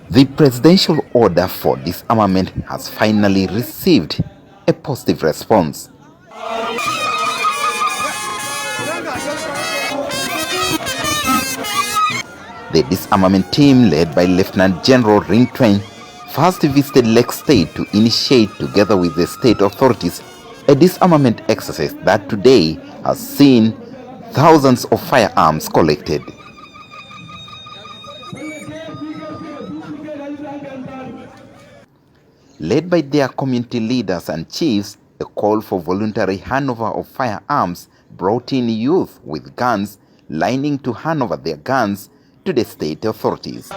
The presidential order for disarmament has finally received a positive response. The disarmament team, led by Lieutenant General Ringtwain, first visited Lake State to initiate, together with the state authorities, a disarmament exercise that today has seen thousands of firearms collected. Led by their community leaders and chiefs, the call for voluntary handover of firearms brought in youth with guns lining to hand over their guns to the state authorities.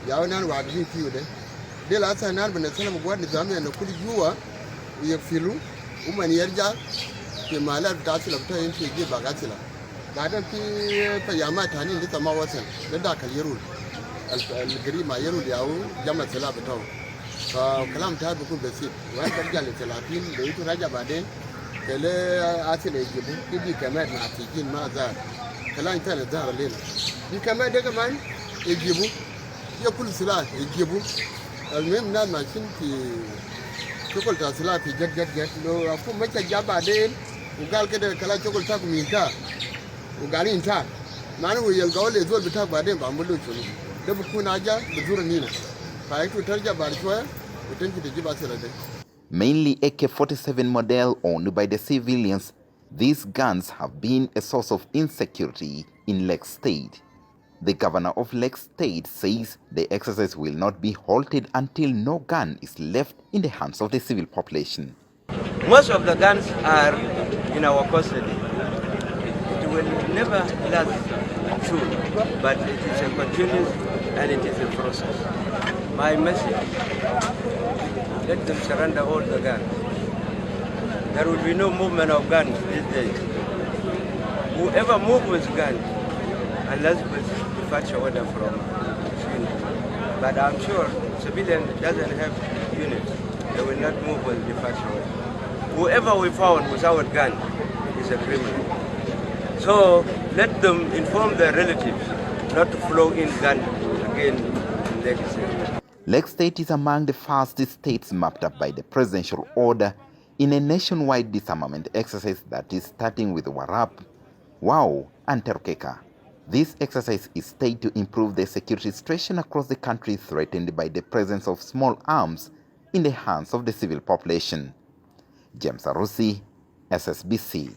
Yawanan wa gidi fiyo de la sa nan bana salam gwad zamiya na kudi juwa ya filu umman yarja ke malar ta sila ta yin ke ba ga sila ga dan fi fa yama tani da tama wasan da kal yarul al gari ma yarul yawo jama sila bataw fa kalam ta bi kun basit wa darja le 30 da yito raja baden kele asile jibu kidi kamar na tikin ma za kalan ta da zara lela bi kamar daga man jibu ya kul sila jibu almem na machine ki kul ta sila fi jet lo afu macha jaba de ugal ke de kala chokol ta kuminta ugali inta manu wo yel gawle zo bita ba de ba mulo chulu da bu kuna ja buzura nina fa yi tarja ba chwa utanki de jiba sila de. Mainly AK-47 model owned by the civilians, these guns have been a source of insecurity in Lake State. The governor of Lake State says the exercise will not be halted until no gun is left in the hands of the civil population. Most of the guns are in our custody. It will never last true, but it is a continuous and it is a process. My message, let them surrender all the guns. There will be no movement of guns these days. Whoever moves with guns, unless with departure order from unit. But I'm sure civilian doesn't have units. They will not move with departure order. Whoever we found without gun is a criminal. So let them inform their relatives not to flow in gun again in Lake State. Lake State is among the first states mapped up by the presidential order in a nationwide disarmament exercise that is starting with Warrap, Wau, and Terukeka. This exercise is staged to improve the security situation across the country threatened by the presence of small arms in the hands of the civil population. James Arusi, SSBC.